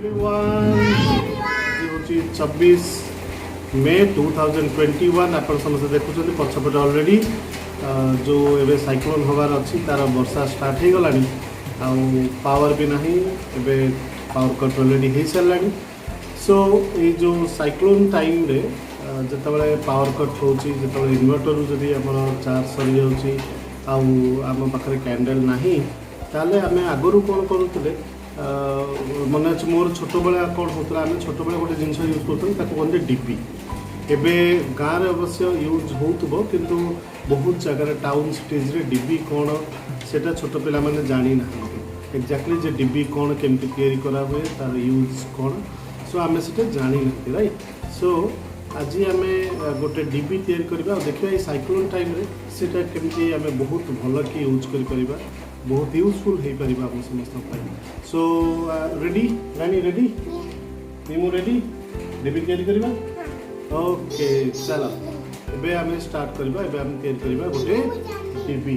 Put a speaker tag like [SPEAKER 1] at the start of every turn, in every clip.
[SPEAKER 1] Everyone ये 26 मे 2021 आप समस्त देखुं पछपटे अलरेडी जो एवं साइक्लोन हबार अच्छी तार वर्षा स्टार्ट हो गला पावर भी ना एवं पावर कट अलरेडी हो सारा। सो ये जो साइक्लोन टाइम रे जिते पावर कट हो इन्वर्टर जदि आम चार्ज सरी जाम पाखे कैंडल ना ताले आम आगु कौन करूँ मन अच्छे मोर छोट बड़ा कौन होता आम छोट बड़े गोटे जिन यूज करते कहते डीपी एवं गाँव में अवश्य यूज हो किंतु बहुत जगह टाउन सिटीज रे डीबी कौन से छोट पिला माने जानी ना एक्जाक्टली जे डीबी कौन केमती तैयारी करा हुए तार यूज कौन सो आम से जानी ना राइट। सो आज आम गोटे डीबी तैयारी करवा देखिए ये साइक्लोन टाइम रे सेटा केमती आम बहुत भल कि यूज कर बहुत यूजफुल हो पार आम समस्त। सो रेडी रानी रेडी निमु रेडी डीबी तैयारी करवा ओके चलो एबे आम स्टार्ट करवा एबे आम तैयारी करवा गोटे डीबी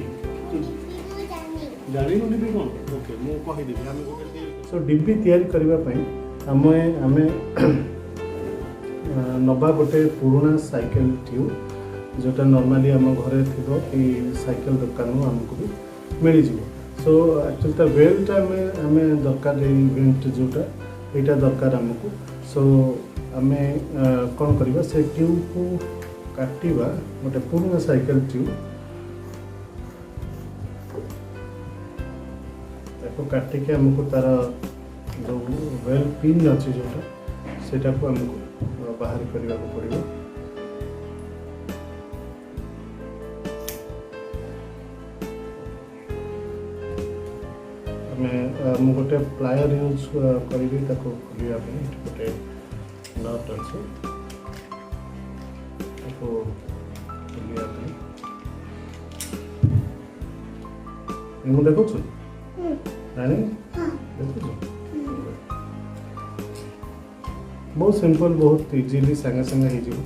[SPEAKER 1] जानी डीबी कौन ओके मु कहि देबी आम गोटे सो डीबी तैयारी करबा पई आमे नबा गोटे पुराना साइकिल ट्यूब जोटा नॉर्मली आम घरे थी साइकिल दुकान आमको भी मिल जाए। सो एक्चुअली ता बेल्ट आम दरकार बेल्ट जोटा यहाँ दरकार आमको। सो आम कौन करवा से ट्यूब को काटिबा गोटे पुराना साइकिल ट्यूब ताको काटिके आमको तार जो वेल पिन अच्छी जोटा सेटा को आमको बाहर करने को पड़ो। आम गोटे प्लायर यूज करी खोलिया गोटे नट अच्छे खोलिया देखु रानी देखु बहुत सिंपल बहुत इजीली संगे संगे हो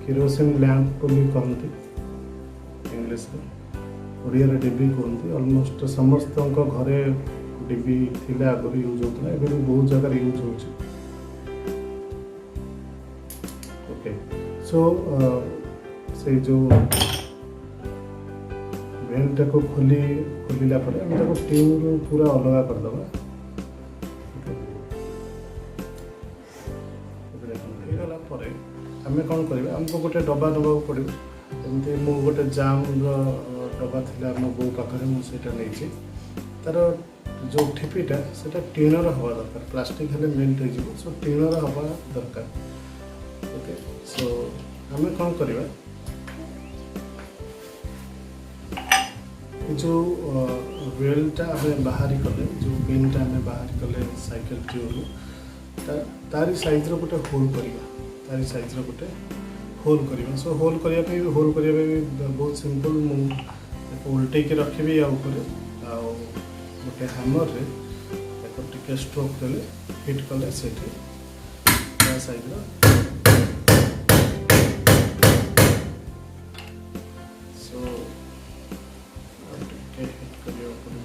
[SPEAKER 1] केरोसिन लैंप भी कहते इंग्लिश ओडिया डीबी कहते ऑलमोस्ट समस्त घरे डीबी थिले आगु यूज होता है भी बहुत जगह यूज हो। ओके सो से जो बेल्ट को खोलिला पर हम ट्यूब पूरा अलग करदे आम कौन कर आमको गोटे डब्बा नवा पड़ो एमती मु गोटे जाम डब्बा थी आम बो पाखे मुझे नहीं तार जो ठिपीटा से टीणर हवा दरकार प्लास्टिक हेल्ले मेल्ट हो सो टीणर हवा दरकार। ओके सो आम कौन करवा जो वेलटा आम बाहरी कले जो पिनटा आम बाहरी कले साइकिल ट्यूब तारी साइज गोटे होल करवा तारी साइज गोटे होल करवा। सो होल करने होल करने बहुत सिंपल मुझे उल्टे रखी गोटे हैमर रे टिके स्ट्रोक देले हिट कले से साइज सो टिके हिट करिया पड़ो।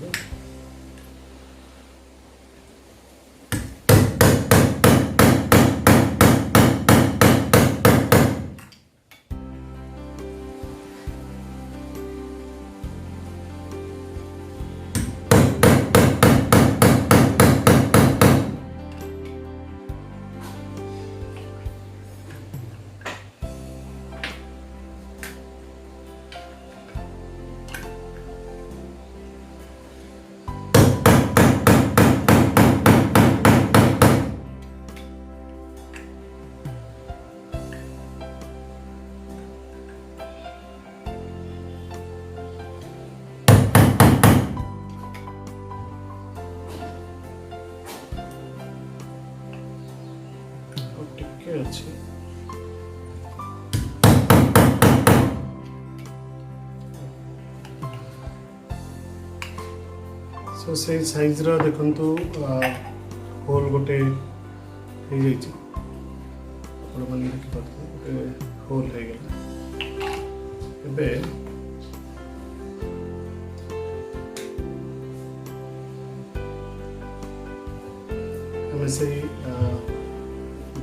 [SPEAKER 1] अच्छे सो से साइज रा देखंतु होल गोटे हो जाइए मैंने देखिए होल हो गला आम से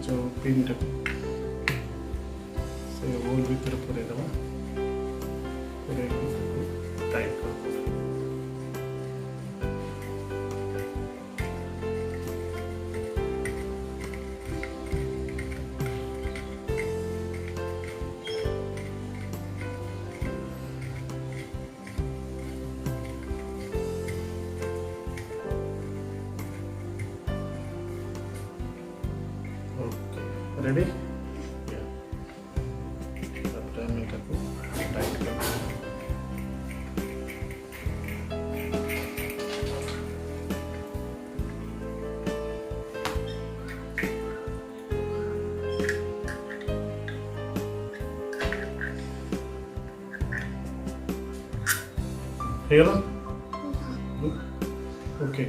[SPEAKER 1] जो पिन टाइप से होल भीतर पूरे दबा पूरे टाइट कर रेडी हेगला ओके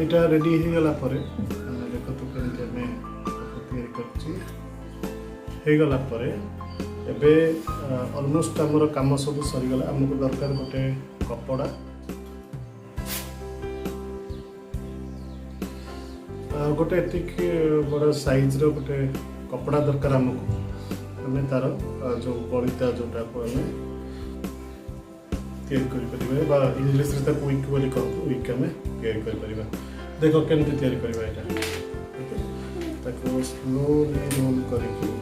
[SPEAKER 1] एटा रेडी हेगला परे देखो तो केमती हमें तैयारी करछि हेगला परे एबे ऑलमोस्ट हमर काम सब सरी गला हमको दरकार गोटे कपड़ा गोटे एतिक बड़ा साइज रो गोटे कपड़ा दरकार हमको हमें तार जो बलिता जोटा को हमें तैयारी करि परिबा बा इंग्लिश रे ताको वीक बोली कहू वीक में तैयारी करि परिबा देखो केमती तैयारी करबा एटा ताको स्लोली रोल करके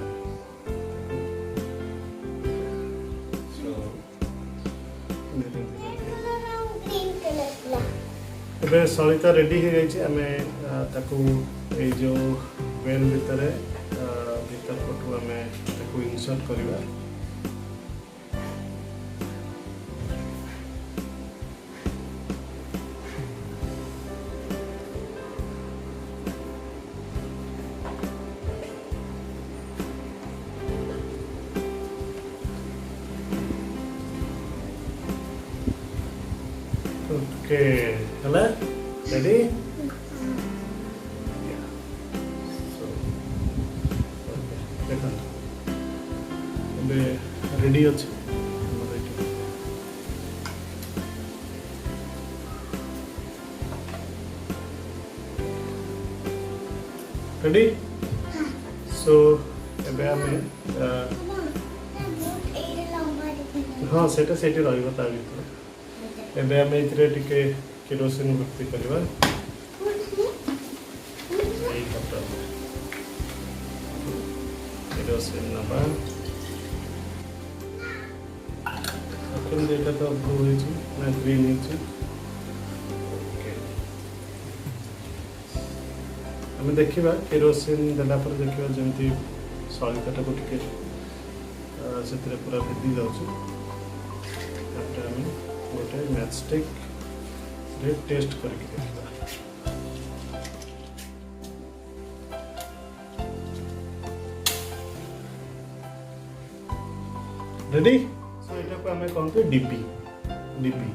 [SPEAKER 1] ଏବେ ସଳିତା ରେଡ଼ି ହେଇଯାଇଛି ଆମେ ତାକୁ ଏଇ ଯେଉଁ ବେଲ୍ ଭିତରେ ଭିତର ପଟୁ ଆମେ ତାକୁ ଇନସର୍ଟ କରିବା ओके ହେଲା ready yeah so okay ଦେଖନ୍ତୁ ଏବେ ରେଡ଼ି ଅଛି ready so ଏବେ ଆମେ हाँ सेटा सेठी रहइबो ता भीतर एबे हमें इतरे टिके केरोसिन भर्ती करबा एई कपड़ा केरोसिन नबा अपन देखा तो ब्लू है ना ग्रीन है ओके हमें देखिबा केरोसिन देला पर देखिबा जेंती सॉलिड को टिके सेतरे पूरा भिदी जाउछ तापर हमें गोटे मैचस्टिक रे टेस्ट करके देखा रेडी सो एटा को हमें कहते डीपी डीपी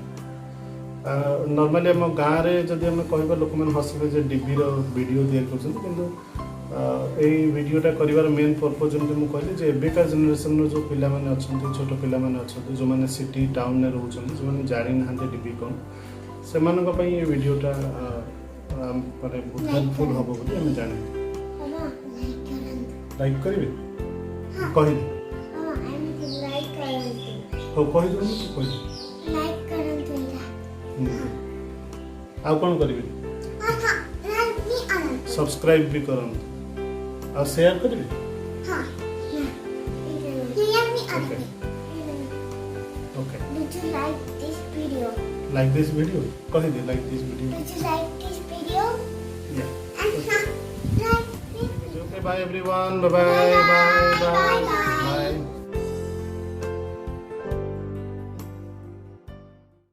[SPEAKER 1] नॉर्मली हम गाँव रे जदि हम कहबा लोक मन हसबे जे डीपी रो वीडियो दिया करछन किंतु एई वीडियोटा करिवार मेन पर्पस जंतु मु कहली जे एबेका जनरेशन रो जो पिला माने अछंती छोटो पिला माने अछंती जो माने सिटी टाउन ने रहउछन जो माने जानि नहांते डीपी कोन से मानन को पई ए वीडियोटा माने बहुत हेल्पफुल हबो बोली हम जानि लाइक करिवे कहि
[SPEAKER 2] लाइक करंतु
[SPEAKER 1] हो कहि दो कहि
[SPEAKER 2] लाइक करंतु
[SPEAKER 1] आ कोन करिवे सब्सक्राइब भी करंतु और शेयर करिवे
[SPEAKER 2] हां
[SPEAKER 1] okay okay
[SPEAKER 2] Did you like this video?
[SPEAKER 1] like this video कहि दे like this video
[SPEAKER 2] Did you like this video?
[SPEAKER 1] yeah
[SPEAKER 2] And like this video.
[SPEAKER 1] okay bye everyone bye bye bye bye